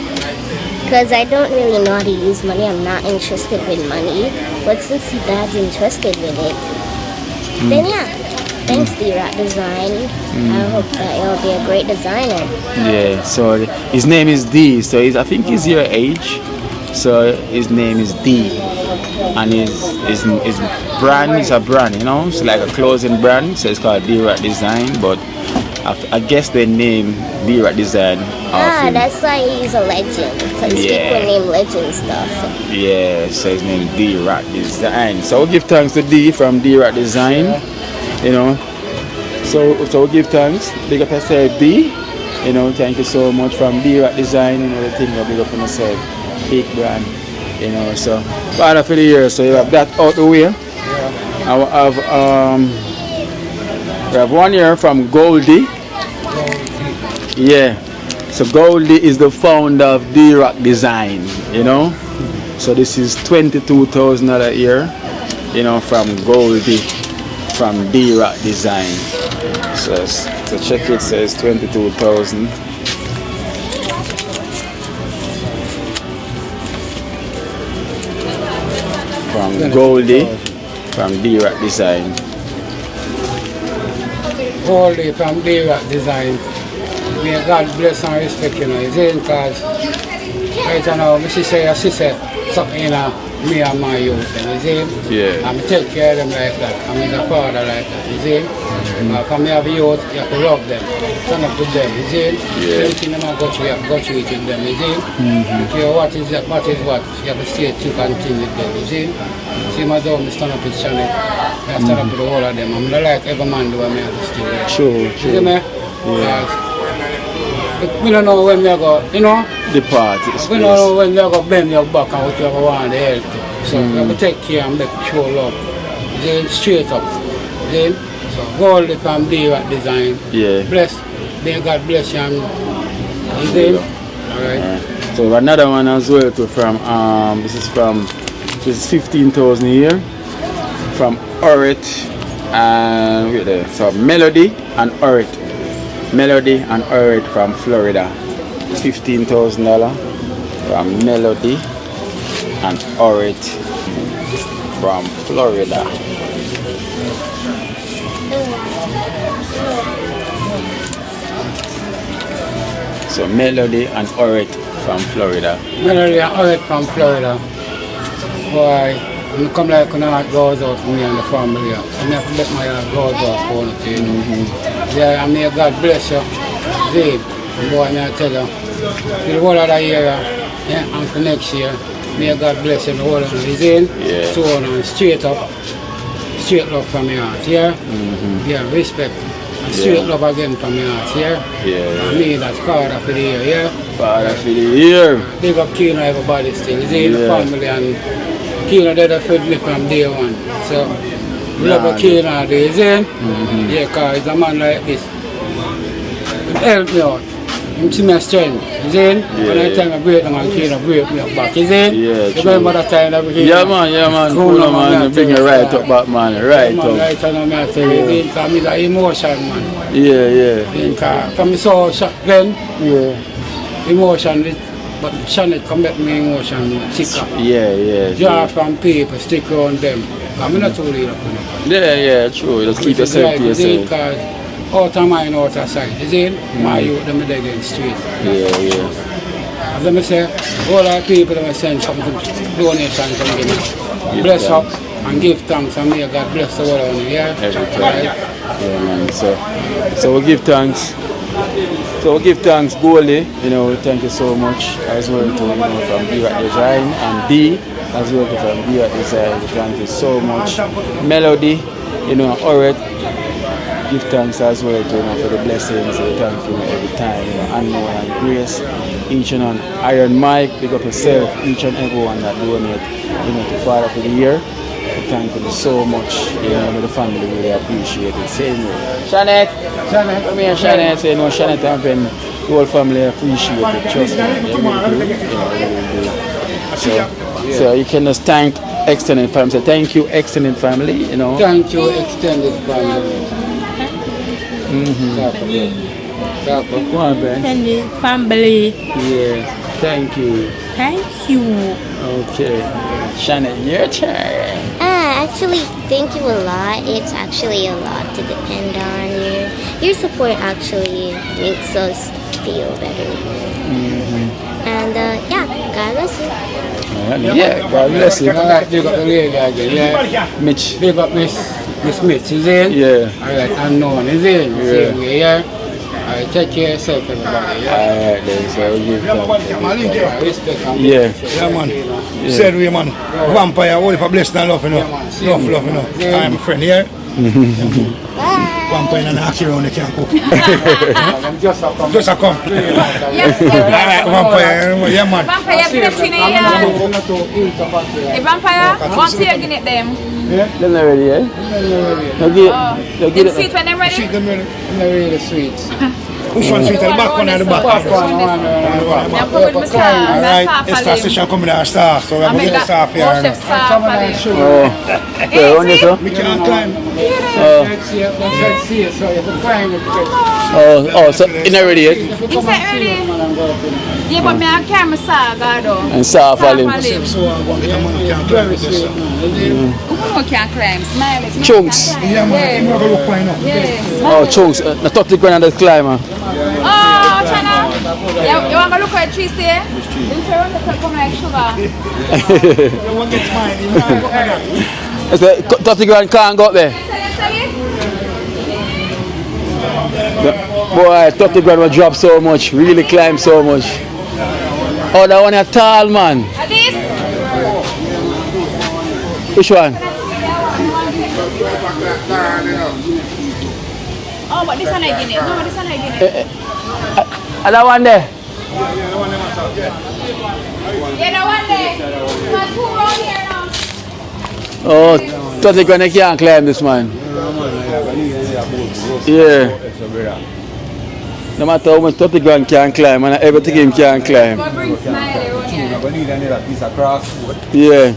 Because I don't really know how to use money. I'm not interested with money. But since your dad's interested with it, then yeah. Thanks, D-Rock Design. I hope that you'll be a great designer. Yeah, so his name is D. So I think he's your age. So his name is D. And his brand is a brand, you know. It's like a clothing brand. So it's called D-Rock Design. But I guess they name D-Rock Design. That's why he's a legend. Because people name legend stuff. Yeah, so his name is D-Rock Design. So we'll give thanks to D from D-Rock Design. You know, so we'll give thanks. Big up yourself, D. You know, thank you so much from D-Rock Design. You know, the thing you big up on yourself. Big brand. You know, so part of the year. So you have that out the way. I will have we have one here from Goldie. Yeah. So Goldie is the founder of D-Rock Design. You know, so this is $22,000 a year. You know, from Goldie. From D-Rock Design. So check it, says 22,000. From Goldie, from D-Rock Design. Goldie from D-Rock Design. May God bless and respect you, know, because right now, my sister, something in me and my youth, you see? Yeah. And I take care of them like that. I'm a father like that, you see? If I have a youth, you have to love them, stand up to them, you see? Yeah. Everything them I go through, you have to go through it with them, you see? Because what is what, you have to stay to continue with them, you see? See my dog, I stand up with Shannon, I stand up with the whole of them. I'm not like every man do what I have to still do. True. You see me? Yeah. We don't know when we go, you know? Depart. We don't know when we go bend your back and what you want to help to. So we have to take care and make sure love. Then straight up. Then, so gold it can be what design. Yeah. Bless. Then God bless you and then. Alright. So another one as well too from this is 15,000 a year from Orit and wait there. So Melody and Orit. Melody and Orit from Florida. $15,000 from Melody and Orit from Florida. So Melody and Orit from Florida. Melody and Orit from Florida. Boy, I come like when I goes out for me and the family. So I have to let my heart goes out for it. Yeah, and may God bless you. Dave, boy, I tell you, for the whole of the year and for next year, may God bless you the whole of the year. Yeah. So on, straight up, straight love from your heart, yeah? Yeah, respect. And straight love again from your heart, yeah? Yeah. And me, that's Father for the year, yeah? Father for the year. Big up Kino, everybody still. You see, the family and Kino, they fed me from day one. So, we love Kino, you see? Yeah, because he's a man like this. It helped me out. Him see my strength, you see? When I time I break them and Kino break me up back, you see? Yeah, you remember that time that we came? Yeah, man. Cool, man. Bring it right up back, man. Right up. Right on, I tell you, because it's an emotion, man. Yeah. Because from so shot then, emotion, but Shannon come back me emotion, tick up. Yeah. Draw from people, stick around them. I'm not too late up. Yeah, true. Just keep yourself to yourself. Because out of mind, out of sight. You see, my youth, them they get straight. Yeah. As I say, all our people that send some donation from them. Bless up and give thanks and may God bless the world on you, yeah? Everything. Yeah, man. So we give thanks. So we give thanks, Goldie. You know, thank you so much as well to from Ibra Design and D as well from Ibra Design. Thank you so much. Melody, Oret. Give thanks as well to for the blessings. Thank you every time. Unknown and Grace, each and on Iron Mike. Pick up yourself, each and everyone that donate, to Father for the year. Thank you so much. The family really appreciate it. Same way. Shanette, come here, Shanette. Say no, Shanette and the whole family appreciate it. Trust me, you really do. So you can just thank extended family. Say thank you, extended family. Thank you, extended family. Go on, Ben. Extended family. Yeah. Thank you. Thank you. Okay. Shannon, your turn. Actually, thank you a lot. It's actually a lot to depend on. Your support actually makes us feel better. And God bless you. Yeah, God bless you. Alright, big up the lady again, yeah? Mitch. Big up Miss Mitch, is it? Yeah. Alright, unknown, is it? Same way, yeah? Alright, take care of yourself, everybody, yeah? Alright, then, so we give thanks. Respect and Yeah, man. Said we, man. Vampire, only for blessing and love, love, I'm a friend here. Vampire and ask you around, they can't cook. Just a come. Alright, vampire, yeah, man. Vampire, vampire, once you get them. They're not ready, eh? They'll get sweet when they're ready? They're really sweet. Which one sweet? The back one or the back one? Alright, it's the session coming out star, so we're going to get staff here. We can't climb. So it's not ready yet? It's not ready. Yeah, but I can't massage though. And Saw Falling. Who can't climb? Smile. Chunks. Yeah. Oh, chunks. The top the ground and climber. Oh, Chana. You want to look at trees there? Which tree? You say to come like sugar. You want to get mine, you can't go there. It's like 30 grand can't go up there. Boy, 30 grand will drop so much, really climb so much. Oh, that one is tall, man. This? Which one? Oh, but this one I get it. No, this one I get it. That one there? Yeah, that one there. My two round here now. Oh, 30 grand I can't climb this, man. Yeah. No matter how much 30 grand can climb, and everything him can climb. Yeah.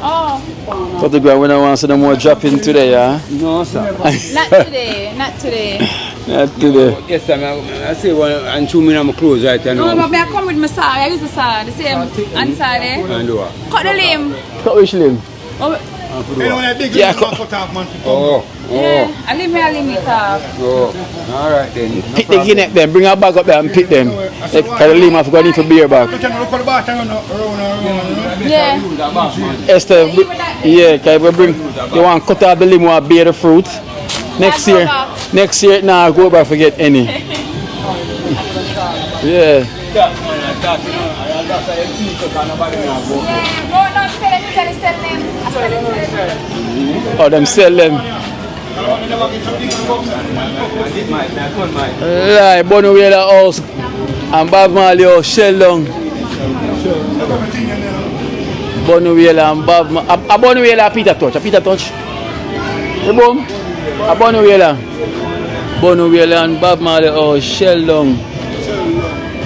Oh. 30 grand when I want to see no more dropping today, yeah? No, sir. Not today, not today. Not today. Yes, sir. I say one and 2 minutes I'm close right now. No, but I come with my saw. I use the saw, the same hand saw there. And what? Cut the limb. Cut which limb? Oh. Yeah, Yeah, I leave me a limit off. Oh, all right then. Pick the guinea then, bring her back up there and pick them. Because the limb have got into beer back. Yeah. Esther, yeah, because we bring, you want to cut out the limb and bear the fruit. Next year, nah, go back forget any. Yeah. Oh, them sell them. Right, Bono Wheeler house and Bob Marley house, shell down. Bono Wheeler and Bob Marley. A Bono Wheeler, Peter Touch. A Peter Touch. Hey, boom. A Bono Wheeler. Bono Wheeler and Bob Marley house, shell down.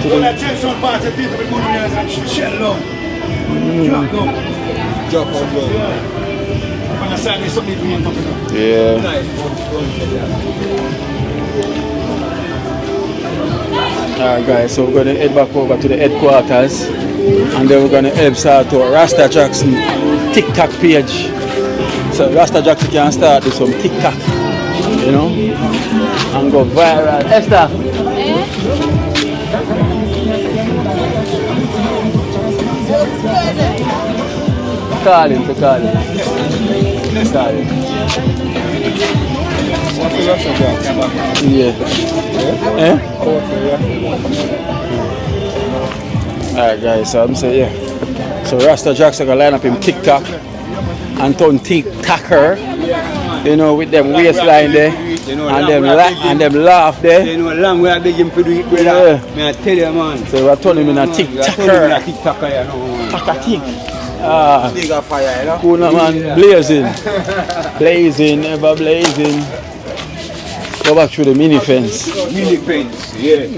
So that Trenchtown party, people with Bono Wheeler and shell down. Drop down. On the side, there's something being popping up. Yeah. Alright guys, so we're going to head back over to the headquarters and then we're going to help start to Rasta Jackson TikTok page. So Rasta Jackson can start do some TikTok, you know, and go viral. Esther! Call him. Yeah. Alright guys, so I'm saying yeah. So Rasta Jackson gonna line up him TikTok and turn TikToker, you know, with them waistline there and them laugh there. You know, long way I beg him to do it, brother. Yeah. I tell you, man. So we're turning him in a TikToker. Bigger fire, you know? Cool man, blazing, ever blazing. Go back through the mini fence. Mini fence, yeah.